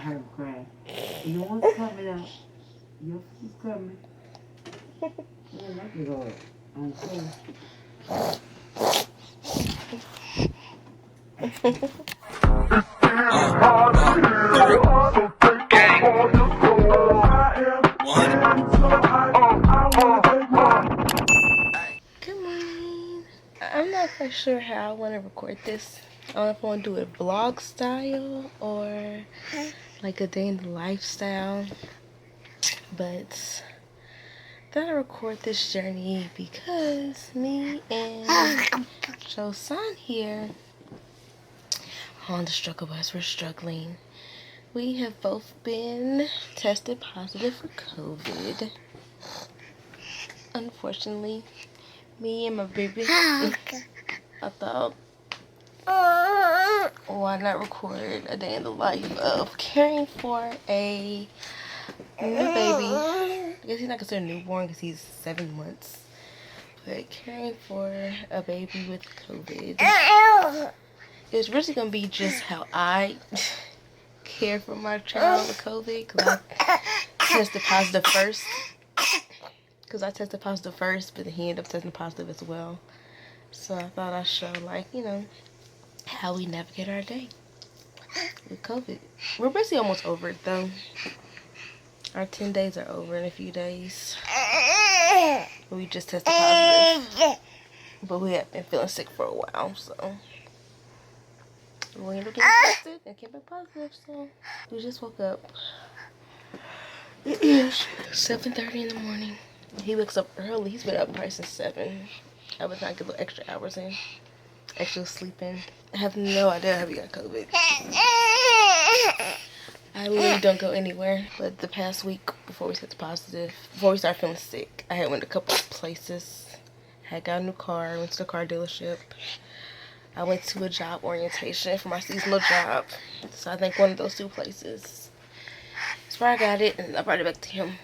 I'm crying. You want to coming out? Your food's coming. Yeah, that can go on too. Good morning. I'm not quite sure how I want to record this. I don't know if I want to do it vlog style or like a day in the lifestyle. But then I record this journey because me and Josan here on the struggle bus, we're struggling. We have both been tested positive for COVID. Unfortunately, me and my baby, I thought, why not record a day in the life of caring for a new baby. I guess he's not considered newborn because he's 7 months. But caring for a baby with COVID. It's really going to be just how I care for my child with COVID, because I tested positive first. But he ended up testing positive as well. So I thought I'd show, like, you know, how we navigate our day with COVID. We're basically almost over it, though. Our 10 days are over in a few days. We just tested positive. But we have been feeling sick for a while, so we ended up getting tested and came back positive, so we just woke up. It is 7:30 in the morning. He wakes up early. He's been up probably since 7. I was trying to get little extra hours in. Extra sleeping. I have no idea how we got COVID. I literally don't go anywhere. But the past week before we tested positive, before we started feeling sick, I had went to a couple of places. I got a new car, went to the car dealership. I went to a job orientation for my seasonal job. So I think one of those 2 places is where I got it, and I brought it back to him,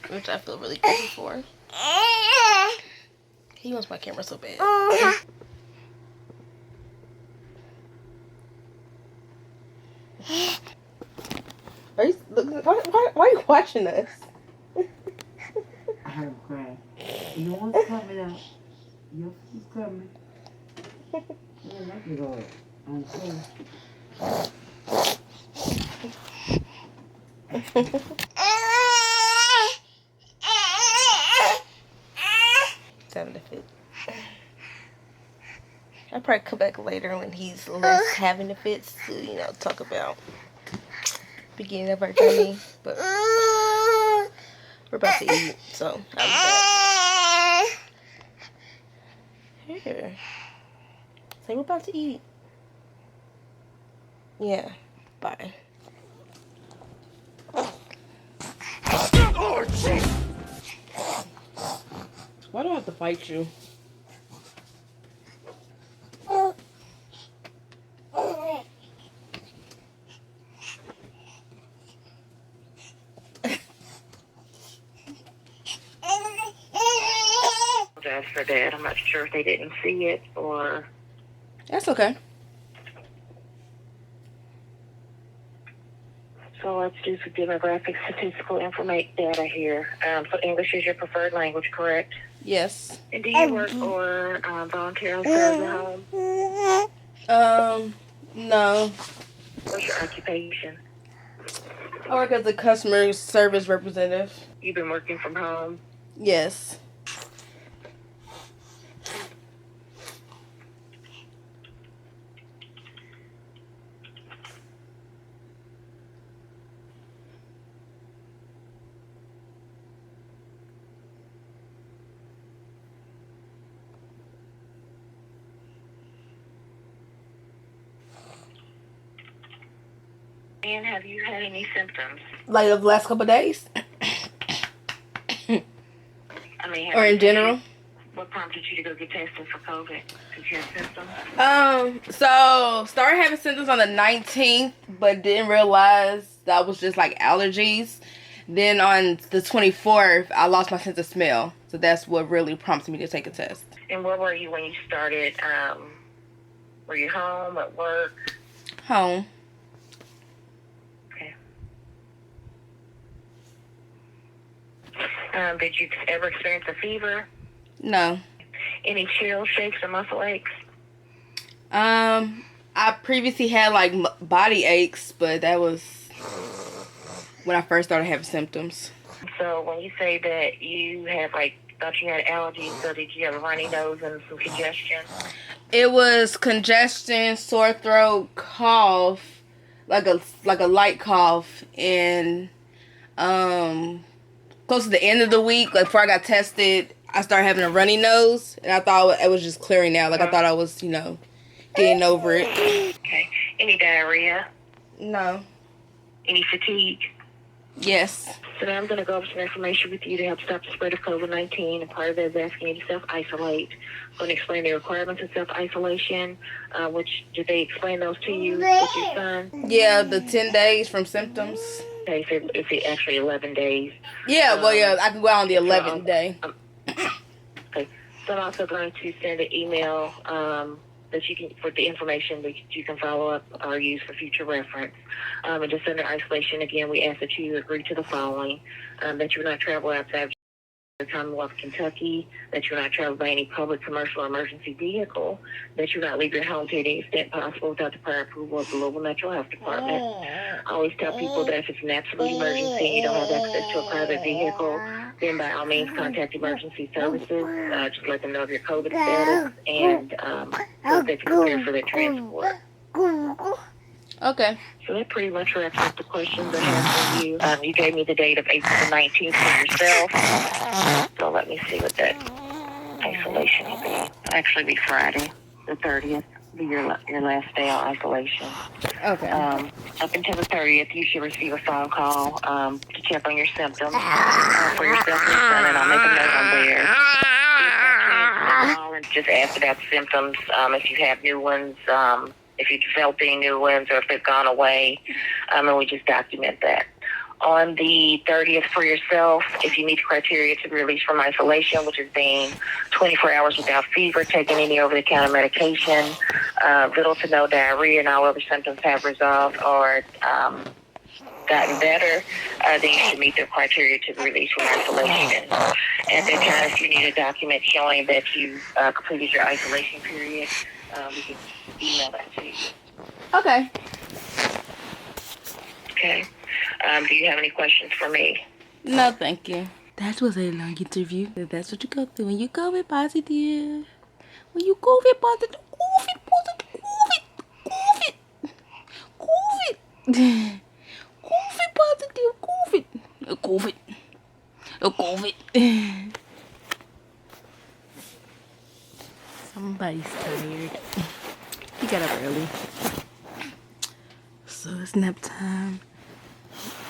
which I feel really grateful for. He wants my camera so bad. Are you, why are you watching us? I'm crying. You want to coming out? Your food's coming. Yeah, that can go on too. 7 to 5. I'll probably come back later when he's less having the fits to, you know, talk about beginning of our journey. But we're about to eat, so I'll be back. Here. Say we're about to eat. Yeah. Bye. Oh, jeez. Why do I have to fight you? For that, I'm not sure if they didn't see it or. That's okay. So let's do some demographic statistical information data here. So English is your preferred language, correct? Yes. And do you work or voluntarily serve at home? No. What's your occupation? I work as a customer service representative. You've been working from home? Yes. And have you had any symptoms? Like the last couple of days? I mean, or in general? What prompted you to go get tested for COVID? Did you have symptoms? So started having symptoms on the 19th, but didn't realize that was just like allergies. Then on the 24th, I lost my sense of smell. So that's what really prompted me to take a test. And where were you when you started? Were you home, at work? Home. Did you ever experience a fever? No. Any chills, shakes, or muscle aches? I previously had like body aches, but that was when I first started having symptoms. So when you say that you had thought you had allergies, so did you have a runny nose and some congestion? It was congestion, sore throat, cough, like a light cough, and close to the end of the week, like before I got tested, I started having a runny nose, and I thought it was just clearing out. Like I thought I was, getting over it. Okay. Any diarrhea? No. Any fatigue? Yes. So now I'm going to go over some information with you to help stop the spread of COVID-19. And part of that is asking you to self-isolate. I'm going to explain the requirements of self-isolation. Which, did they explain those to you with your son? Yeah, the 10 days from symptoms. Okay, so it's actually 11 days. Yeah, well, yeah, I can go out on the 11th day. Okay. So I'm also going to send an email that you can, for the information that you can follow up or use for future reference. And just under isolation, again, we ask that you agree to the following: that you will not travel outside the Commonwealth of Kentucky, that you will not travel by any public, commercial, or emergency vehicle, that you will not leave your home to any extent possible without the prior approval of the Louisville Metro Health Department. I always tell people that if it's an absolute emergency and you don't have access to a private vehicle, then by all means contact emergency services. Just let them know of your COVID status and so they can prepare for their transport. Okay. So that pretty much wraps up the questions I have for you. You gave me the date of April the 19th for yourself. So let me see what that isolation will be. Actually be Friday the 30th. Be your last day on isolation. Okay. Up until the 30th, you should receive a phone call to check on your symptoms for yourself and your son, and I'll make a note on there. Call and just ask about symptoms, if you have new ones, if you developed any new ones, or if they've gone away, and we just document that. On the 30th for yourself, if you meet the criteria to be released from isolation, which is being 24 hours without fever, taking any over-the-counter medication, little to no diarrhea, and all other symptoms have resolved or gotten better, then you should meet the criteria to be released from isolation. At that time, if you need a document showing that you completed your isolation period, we can email that to you. Okay. Okay. Do you have any questions for me? No, thank you. That was a long interview. That's what you go through when you COVID positive. When you COVID positive, COVID positive, COVID. Somebody's tired. He got up early. So it's nap time.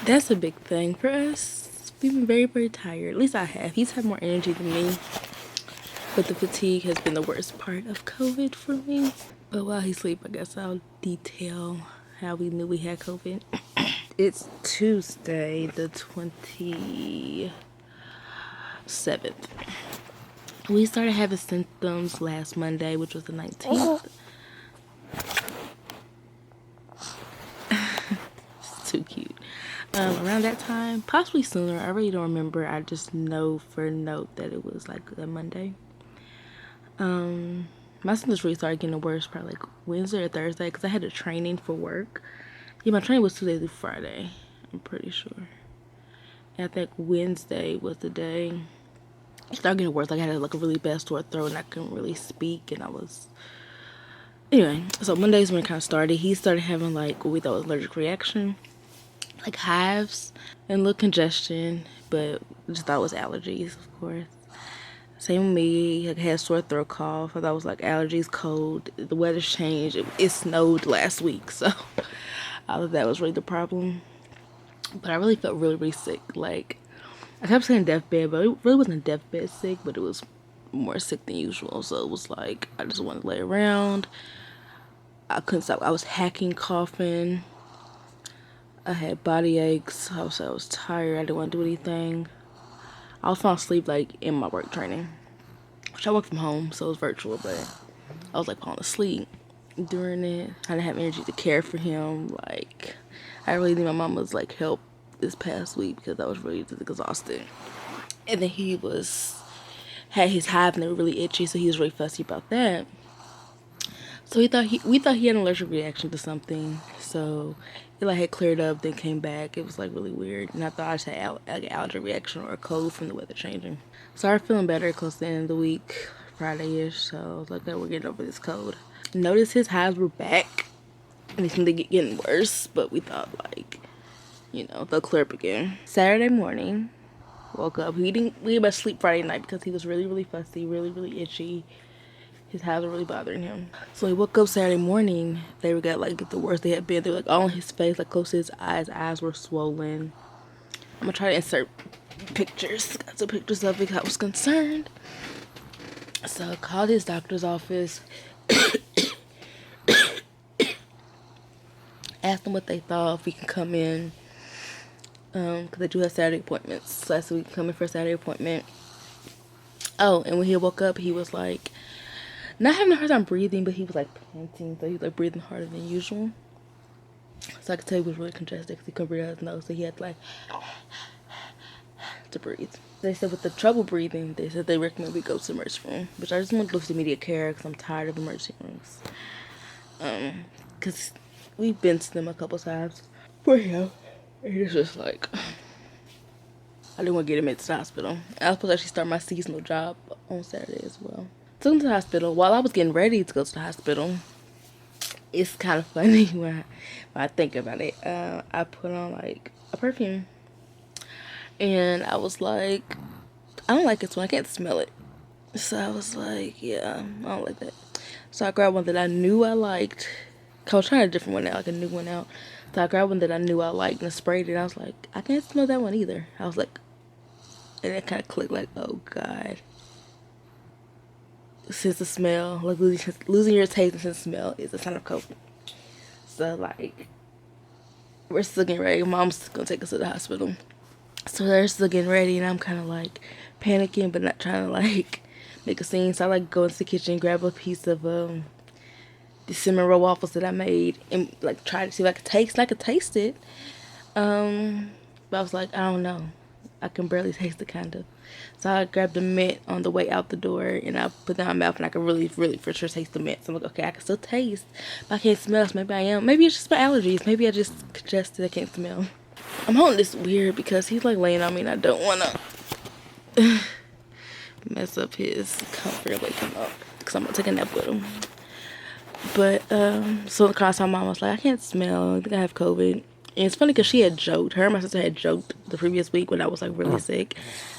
That's a big thing for us. We've been very, very tired. At least I have. He's had more energy than me. But the fatigue has been the worst part of COVID for me. But while he's asleep, I guess I'll detail how we knew we had COVID. It's Tuesday, the 27th. We started having symptoms last Monday, which was the 19th. It's too cute. Around that time, possibly sooner. I really don't remember. I just know for a note that it was like a Monday. My symptoms really started getting worse probably like Wednesday or Thursday because I had a training for work. Yeah, my training was Tuesday through Friday, I'm pretty sure. And I think Wednesday was the day it started getting worse. Like I had like a really bad sore throat and I couldn't really speak, and I was... Anyway, so Monday's when it kind of started. He started having like what we thought was allergic reaction, like hives and a little congestion, but we just thought it was allergies, of course. Same with me. I had sore throat, cough. I thought it was like allergies, cold. The weather's changed. It snowed last week, so I thought that was really the problem. But I really felt really, really sick. Like, I kept saying deathbed, but it really wasn't deathbed sick, but it was more sick than usual. So it was like I just wanted to lay around. I couldn't stop. I was hacking, coughing. I had body aches. I was tired. I didn't want to do anything. I was falling asleep like in my work training, which I work from home, so it was virtual, but I was like falling asleep during it. I didn't have energy to care for him. Like, I really need my mama's like help this past week because I was really just exhausted. And then he had his hives and they were really itchy, so he was really fussy about that. So we thought he had an allergic reaction to something. So it like had cleared up, then came back. It was like really weird, and I thought I just had like an allergic reaction or a cold from the weather changing. Started feeling better close to the end of the week, Friday-ish. So I was like, okay, we're getting over this cold. Noticed his hives were back, and they seemed to get getting worse. But we thought like, they'll clear up again. Saturday morning, woke up. We didn't much sleep Friday night because he was really, really fussy, really, really itchy. His hives were really bothering him. So he woke up Saturday morning. They got like the worst they had been. They were like all on his face, like close to his eyes. Eyes were swollen. I'm gonna try to insert pictures. Got some pictures of it because I was concerned. So I called his doctor's office. Asked them what they thought, if we can come in. Because they do have Saturday appointments. So I said we can come in for a Saturday appointment. Oh, and when he woke up, he was like, not having a hard time breathing, but he was like panting. So he was like breathing harder than usual. So I could tell he was really congested because he couldn't breathe out his nose. So he had to like to breathe. They said with the trouble breathing, they said they recommend we go to the emergency room. Which I just want to go to immediate care because I'm tired of emergency rooms. Because we've been to them a couple times for him. And it's just like, I didn't want to get him into the hospital. I was supposed to actually start my seasonal job on Saturday as well. Took him to the hospital. While I was getting ready to go to the hospital, it's kind of funny when I think about it. I put on like a perfume, and I was like, I don't like this one. I can't smell it. So I was like, yeah, I don't like that. So I grabbed one that I knew I liked. I was trying a different one out, like a new one out. So I grabbed one that I knew I liked and sprayed it. And I was like, I can't smell that one either. I was like, and it kind of clicked like, oh God. Sense of smell, like losing your taste and sense of smell is a sign of COVID. So like, we're still getting ready. Mom's gonna take us to the hospital. So they're still getting ready, and I'm kind of like panicking, but not trying to like make a scene. So I like go into the kitchen, grab a piece of the cinnamon roll waffles that I made, and like try to see if I could taste. And I could taste it, but I was like, I don't know. I can barely taste it, kind of. So I grabbed the mint on the way out the door, and I put that in my mouth, and I could really, really for sure taste the mint. So I'm like, okay, I can still taste, but I can't smell. So maybe I am. Maybe it's just my allergies. Maybe I just congested. I can't smell. I'm holding this weird because he's like laying on me, and I don't want to mess up his comfort and wake him up because I'm gonna take a nap with him. But so the car saw mom was like, I can't smell. I think I have COVID. And it's funny because she had joked. Her and my sister had joked the previous week when I was like really sick.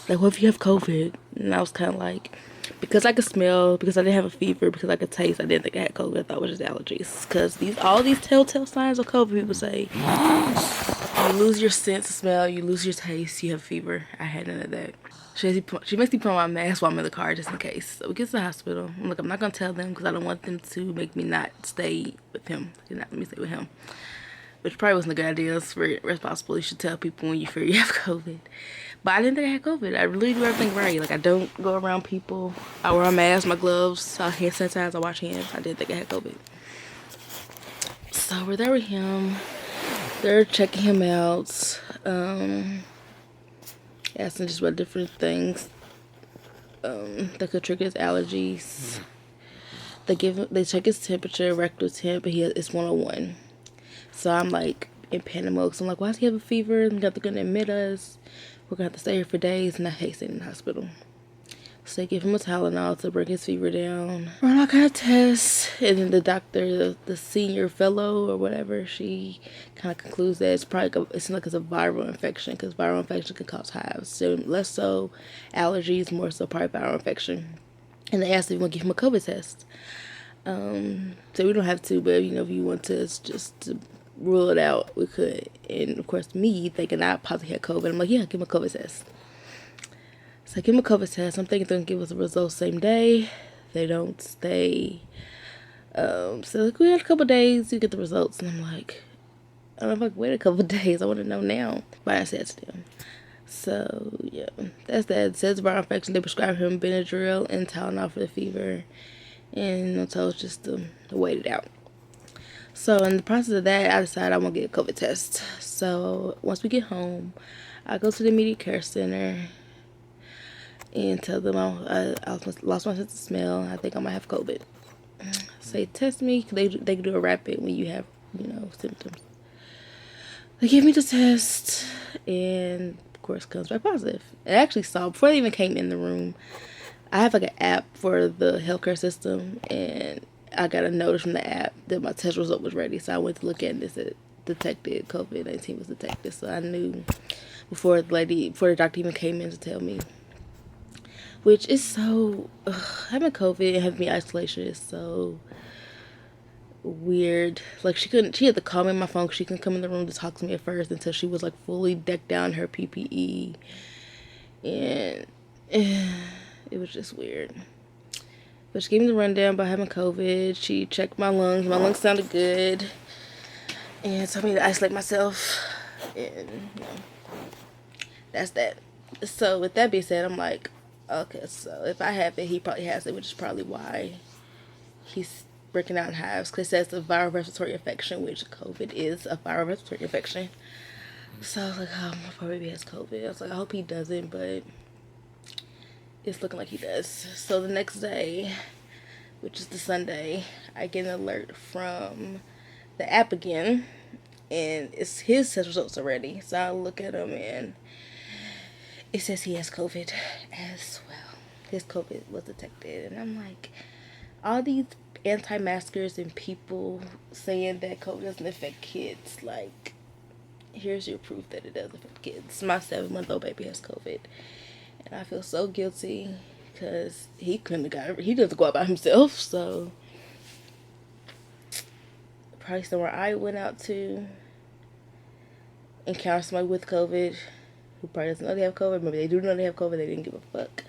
Like, what if you have COVID? And I was kind of like, because I could smell, because I didn't have a fever, because I could taste, I didn't think I had COVID. I thought it was just allergies. Because all these telltale signs of COVID, people say, you lose your sense of smell, you lose your taste, you have a fever. I had none of that. She makes me put on my mask while I'm in the car just in case. So we get to the hospital. I'm like, I'm not going to tell them because I don't want them to make me not stay with him. Not let me stay with him. Which probably wasn't a good idea. It's very irresponsible. You should tell people when you fear you have COVID. But I didn't think I had COVID. I really do everything right. Like, I don't go around people. I wear a mask, my gloves, I hand sanitize, I wash hands. I didn't think I had COVID. So we're there with him. They're checking him out. Asking just about different things that could trigger his allergies. They check his temperature, rectal temp, and it's 101. So I'm like in panic mode. So I'm like, why does he have a fever? They're gonna admit us. We're gonna have to stay here for days, and I hate staying in the hospital. So they give him a Tylenol to bring his fever down. Run all kind of tests, and then the doctor, the senior fellow or whatever, she kind of concludes that it seems like it's a viral infection, because viral infection can cause hives. So less so allergies, more so probably viral infection. And they asked if we want to give him a COVID test. So we don't have to, but if you want to, just to rule it out, we could. And of course, me thinking I possibly had COVID, I'm like, yeah, give him a COVID test. So I give him a COVID test. I'm thinking they're gonna give us the results same day. They don't stay. So like, we had a couple days to get the results, and I'm like, I don't know if I can wait a couple days. I want to know now. But I said to them. So yeah, that's that. It says viral infection. They prescribe him Benadryl and Tylenol for the fever, and I told just to wait it out. So in the process of that, I decided I want to get a COVID test. So once we get home, I go to the immediate care center. and tell them I lost my sense of smell. I think I might have COVID. Say test me. They can do a rapid when you have, you know, symptoms. They give me the test, and of course comes back positive. I actually saw before they even came in the room. I have like an app for the healthcare system, and I got a notice from the app that my test result was ready. So I went to look at this. It detected COVID-19 was detected. So I knew before the doctor even came in to tell me. Which is so, having COVID and having me isolation is so weird. Like she had to call me on my phone because she couldn't come in the room to talk to me at first until she was like fully decked down in her PPE. And it was just weird. But she gave me the rundown about having COVID. She checked my lungs. My lungs sounded good. And told me to isolate myself. And, you know, that's that. So with that being said, I'm like, okay, so if I have it, he probably has it, which is probably why he's breaking out in hives. Because it says a viral respiratory infection, which COVID is a viral respiratory infection. So I was like, oh, my baby has COVID. I was like, I hope he doesn't, but it's looking like he does. So the next day, which is the Sunday, I get an alert from the app again, and it's his test results already. So I look at him, and it says he has COVID as well. His COVID was detected. And I'm like, all these anti-maskers and people saying that COVID doesn't affect kids, like, here's your proof that it does affect kids. My 7-month-old baby has COVID. And I feel so guilty because he doesn't go out by himself. So probably somewhere I went out to encounter somebody with COVID who probably doesn't know they have COVID. Maybe they do know they have COVID. They didn't give a fuck.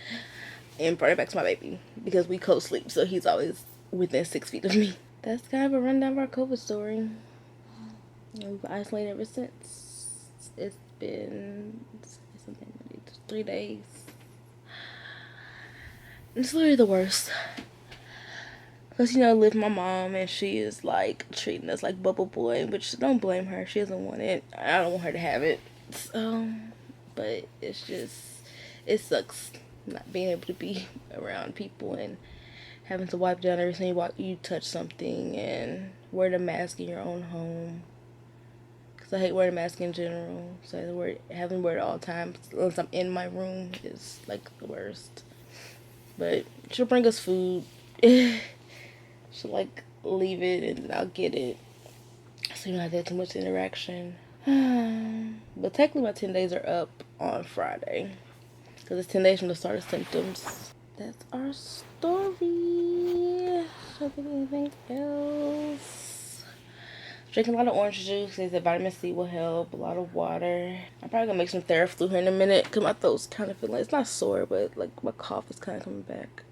And brought it back to my baby because we co-sleep. So he's always within 6 feet of me. That's kind of a rundown of our COVID story. You know, we've been isolated ever since. It's been 3 days. It's literally the worst. Because, you know, I live with my mom, and she is, like, treating us like bubble boy, which don't blame her. She doesn't want it. I don't want her to have it. So, but it's just, it sucks not being able to be around people and having to wipe down every time you touch something and wear the mask in your own home. Because I hate wearing a mask in general. So having to wear it all the time, unless I'm in my room, is, like, the worst. But she'll bring us food. She'll, like, leave it and then I'll get it. So you don't have to have too much interaction. But technically my 10 days are up on Friday. Because it's 10 days from the start of symptoms. That's our story. Should I think anything else? Drinking a lot of orange juice. They said vitamin C will help. A lot of water. I'm probably gonna make some Theraflu here in a minute because my throat's kind of feeling like, it's not sore, but like my cough is kind of coming back.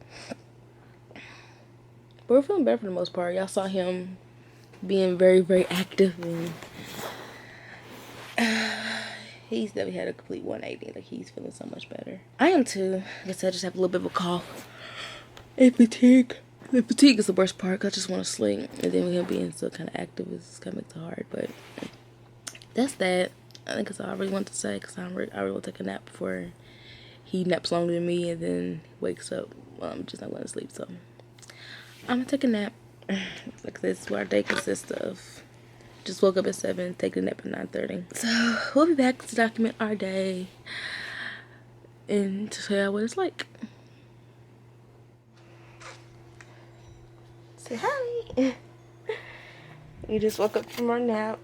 But we're feeling better for the most part. Y'all saw him being very, very active, and he's definitely had a complete 180. Like, he's feeling so much better. I am too. I guess I just have a little bit of a cough and fatigue. The fatigue is the worst part because I just want to sleep. And then with him being so kind of active, it's kind of makes it hard. But that's that. I think that's all I really want to say because I really want to take a nap before he naps longer than me and then wakes up. Well, I'm just not going to sleep. So I'm going to take a nap. Like, this is what our day consists of. Just woke up at 7, take a nap at 9:30. So we'll be back to document our day and to tell you what it's like. Say hi. We just woke up from our nap.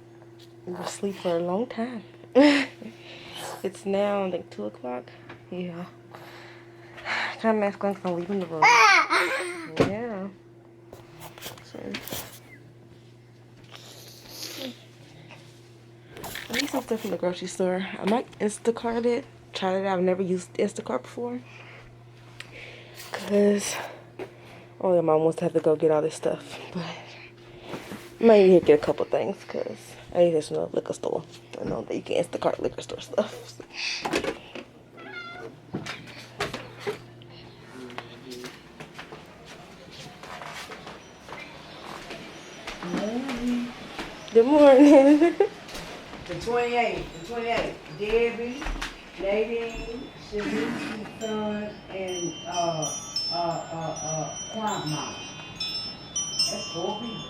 We were asleep for a long time. It's now, I think, 2 o'clock. Yeah. Kind of mask on because I'm leaving the room. Yeah. So, I need some stuff from the grocery store. I might Instacart it. Try it out. I've never used Instacart before. Because only my mom wants to have to go get all this stuff. But I might need to get a couple things because I need this from the liquor store. I know that you can Instacart liquor store stuff. So. Good morning. The 28, Debbie, Nadine, Shanice's son, and Quan's mom. That's 4 people.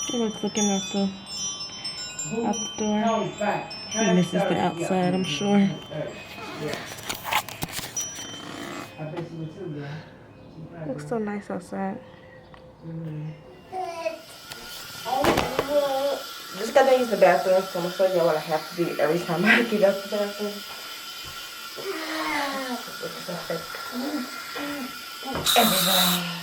He looks looking out the door. No, he's back. He misses the outside, I'm sure. Yeah. I bet she was too, girl. Looks so nice outside. Just got done using the bathroom, so I'm gonna show y'all what I have to do every time I get out the bathroom. Everything.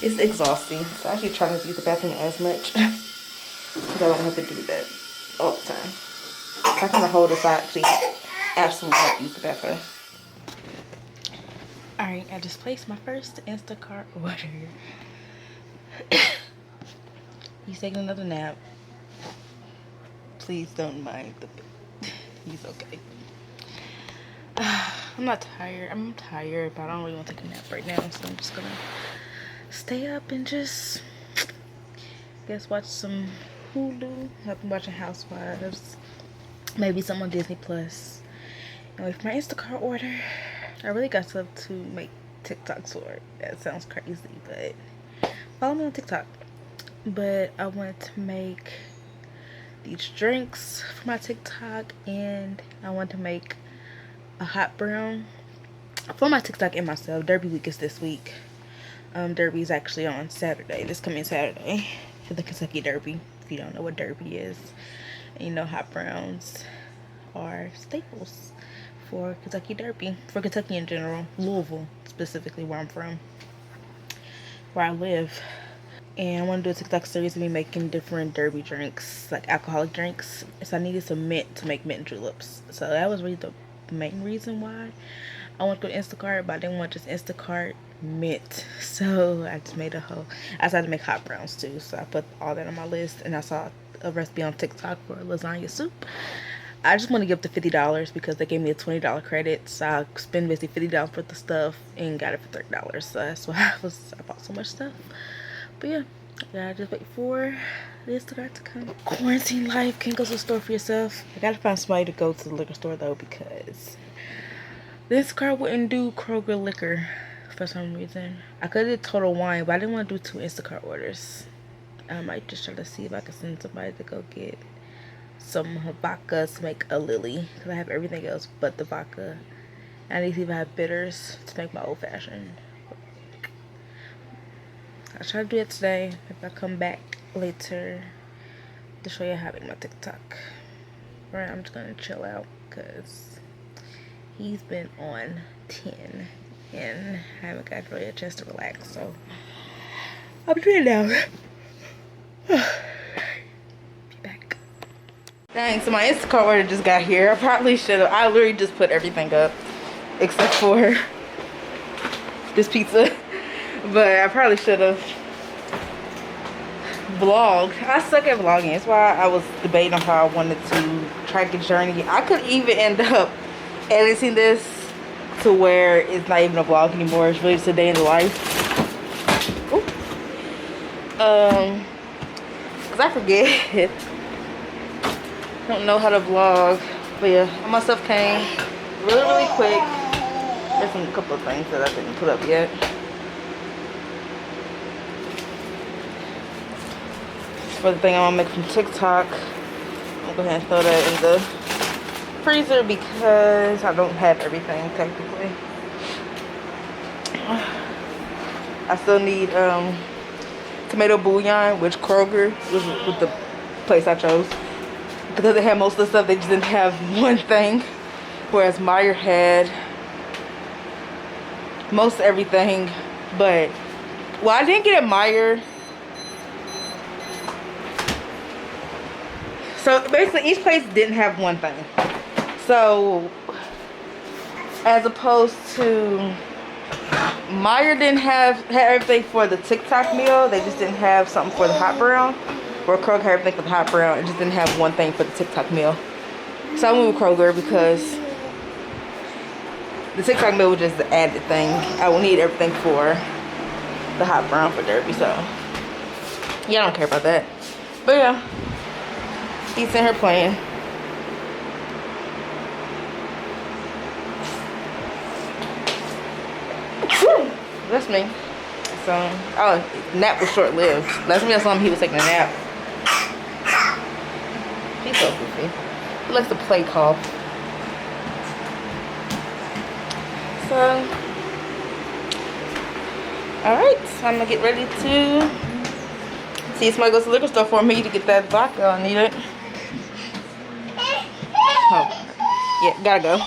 It's exhausting, so I actually try not to use the bathroom as much because I don't have to do that all the time. If I kind of hold this, I actually absolutely have to use the bathroom. Alright, I just placed my first Instacart order. He's taking another nap. Please don't mind the he's okay. I'm not tired. I'm tired, but I don't really want to take a nap right now, so I'm just gonna stay up and just watch some Hulu. I've been watching Housewives, maybe some on Disney Plus, and wait for my Instacart order. I really got stuff to make TikToks for it. That sounds crazy, but follow me on TikTok. But I wanted to make these drinks for my TikTok, and I want to make a hot brown for my TikTok and myself. Derby week is this week. Derby is actually on Saturday, this coming Saturday, for the Kentucky Derby. If you don't know what Derby is, and you know hot browns are staples for Kentucky Derby, for Kentucky in general, Louisville specifically, where I'm from, where I live. And I want to do a TikTok series of me making different Derby drinks, like alcoholic drinks. So I needed some mint to make mint juleps. So that was really the main reason why I want to go to Instacart, but I didn't want just Instacart mint. So I just made a whole, I decided to make hot browns too. So I put all that on my list, and I saw a recipe on TikTok for lasagna soup. I just want to give the $50 because they gave me a $20 credit. So I spent basically $50 for the stuff and got it for $30. So that's why I bought so much stuff. But yeah, I just wait for this to come. Quarantine life, can't go to the store for yourself. I gotta find somebody to go to the liquor store though, because this car wouldn't do Kroger liquor for some reason. I could have did Total Wine, but I didn't want to do 2 Instacart orders. I might just try to see if I can send somebody to go get some vodka to make a Lily, because I have everything else but the vodka. I need to see if I have bitters to make my old fashioned. I'll try to do it today. If I come back later to show you how to make my TikTok. Right, I'm just gonna chill out because he's been on 10 and I haven't got really a chance to relax, so I'm doing it now. Be back. Dang, so my Instacart order just got here. I probably should have. I literally just put everything up except for this pizza. But I probably should have vlogged. I suck at vlogging. That's why I was debating on how I wanted to track a journey. I could even end up editing this to where it's not even a vlog anymore. It's really just a day in the life. Ooh. Cause I forget. I don't know how to vlog. But yeah, all my stuff came really quick. There's a couple of things that I didn't put up yet. For the thing I'm gonna make from TikTok, I'll go ahead and throw that in the freezer because I don't have everything technically. I still need tomato bouillon, which Kroger was the place I chose because they had most of the stuff. They just didn't have one thing, whereas Meyer had most everything. But well, I didn't get at Meyer. So basically each place didn't have one thing. So as opposed to Meyer didn't had everything for the TikTok meal. They just didn't have something for the hot brown. Or Kroger had everything for the hot brown. It just didn't have one thing for the TikTok meal. So I went with Kroger because the TikTok meal was just the added thing. I will need everything for the hot brown for Derby. So yeah, I don't care about that. But yeah, he's in here playing. That's me. So, oh, nap was short-lived. Last me I saw him, he was taking a nap. He's so goofy. He likes to play cough. So, alright, so I'm gonna get ready to see if somebody goes to the liquor store for me to get that vodka I need it. Oh, yeah, gotta go.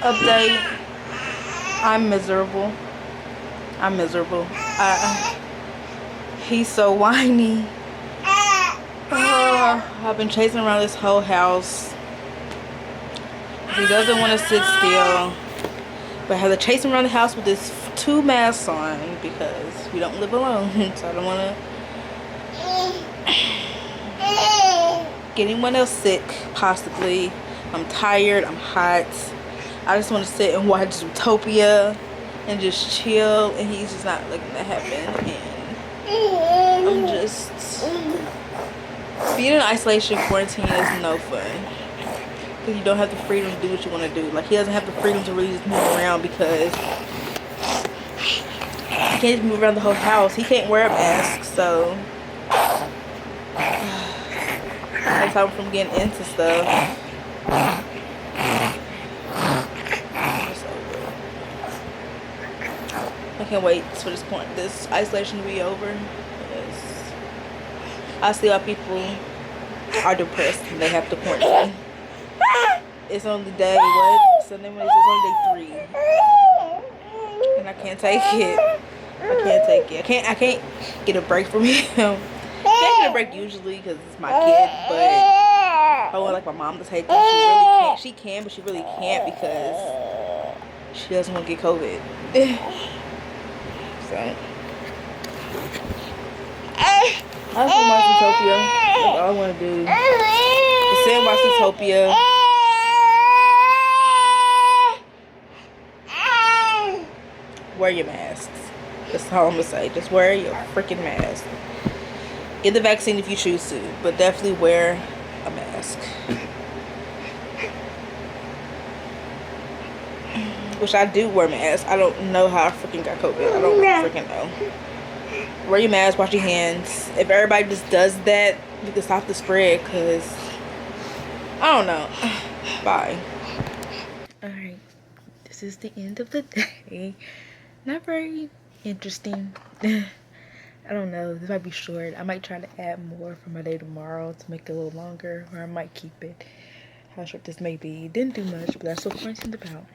Update. I'm miserable. He's so whiny. I've been chasing around this whole house. He doesn't want to sit still. But I have to chase him around the house with his 2 masks on because we don't live alone. So I don't want to get anyone else sick, possibly. I'm tired. I'm hot. I just want to sit and watch Zootopia and just chill, and he's just not letting that happen. And I'm just being in isolation quarantine is no fun because you don't have the freedom to do what you want to do. Like, he doesn't have the freedom to really just move around because he can't just move around the whole house. He can't wear a mask, so that's how I'm from getting into stuff. I can't wait for this isolation to be over. Yes. I see how people are depressed and they have to quarantine. It's only day what? Sunday, Monday, it's only day 3, and I can't take it. I can't get a break from him. I can't get a break usually because it's my kid, but I want like my mom to take him. She really can't. She can, but she really can't because she doesn't want to get COVID. So I just want to watch Zootopia. That's all I want to do. Just sit and watch Zootopia. Wear your masks. That's all I'm gonna say. Just wear your freaking mask. Get the vaccine if you choose to, but definitely wear a mask. Which I do wear masks. I don't know how I freaking got COVID. I don't freaking know. Wear your mask, wash your hands. If everybody just does that, you can stop the spread, because I don't know. Bye. Alright. This is the end of the day. Not very interesting. I don't know. This might be short. I might try to add more for my day tomorrow to make it a little longer, or I might keep it. How short this may be. Didn't do much, but that's what quarantine's about.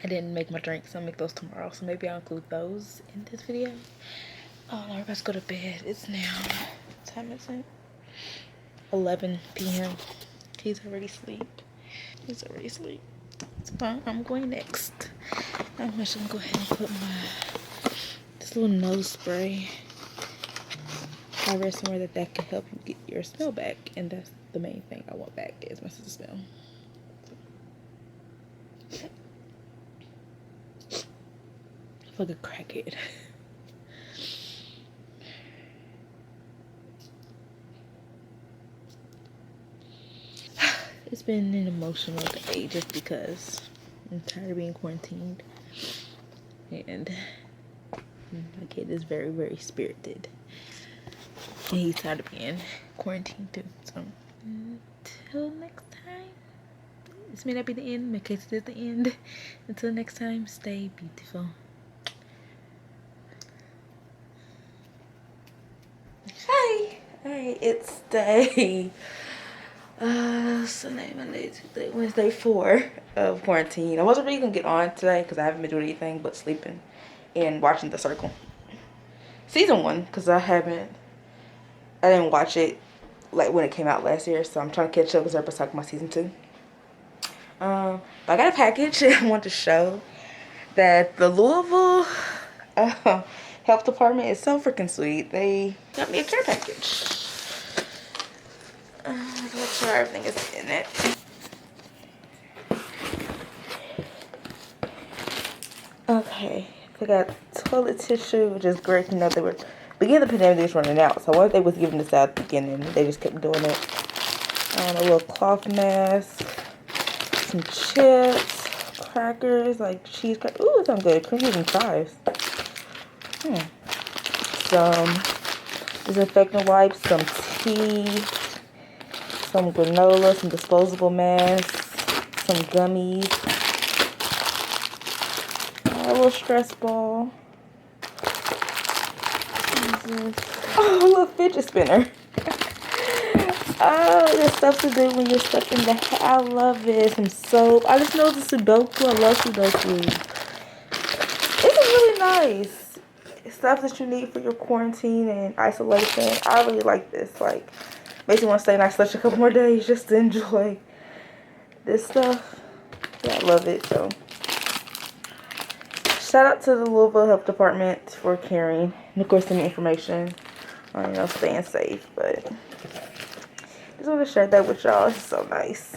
I didn't make my drinks, so I'll make those tomorrow. So maybe I'll include those in this video. Oh, now we're about to go to bed. It's now, what time is it? 11 p.m. He's already asleep. It's fine. I'm going next. I'm just gonna go ahead and put this little nose spray. I read somewhere that can help you get your smell back, and that's the main thing I want back is my sense of smell. I feel like a crackhead. It's been an emotional day just because I'm tired of being quarantined, and my kid is very, very spirited, and he's tired of being quarantined too. So until next time, this may not be the end, my case is the end. Until next time, stay beautiful. Hi. Alright, it's day Sunday, Monday, Tuesday, Wednesday 4 of quarantine. I wasn't really gonna get on today because I haven't been doing anything but sleeping and watching The Circle season 1, because I didn't watch it like when it came out last year, so I'm trying to catch up because everybody's talking about season 2. But I got a package I want to show. that the Louisville health department is so freaking sweet. They got me a care package. Make sure everything is in it. Okay, they got toilet tissue, which is great. You know, they were beginning of the pandemic, they was running out. So what they was giving this out at the beginning, they just kept doing it. A little cloth mask, some chips, crackers, like cheese crackers. Ooh, it sounds good. Cream and fries. Some disinfectant wipes, some tea, some granola, some disposable masks, some gummies, a little stress ball. Oh, a little fidget spinner. Oh, there's stuff to do when you're stuck in the house. I love it. Some soap. I just know the Sudoku. I love Sudoku. It's really nice. Stuff that you need for your quarantine and isolation. I really like this. Like, makes me want to stay in isolation a couple more days just to enjoy this stuff. Yeah, I love it. So, shout out to the Louisville Health Department for caring. And of course, some information on, you know, staying safe. But just want to share that with y'all. It's so nice.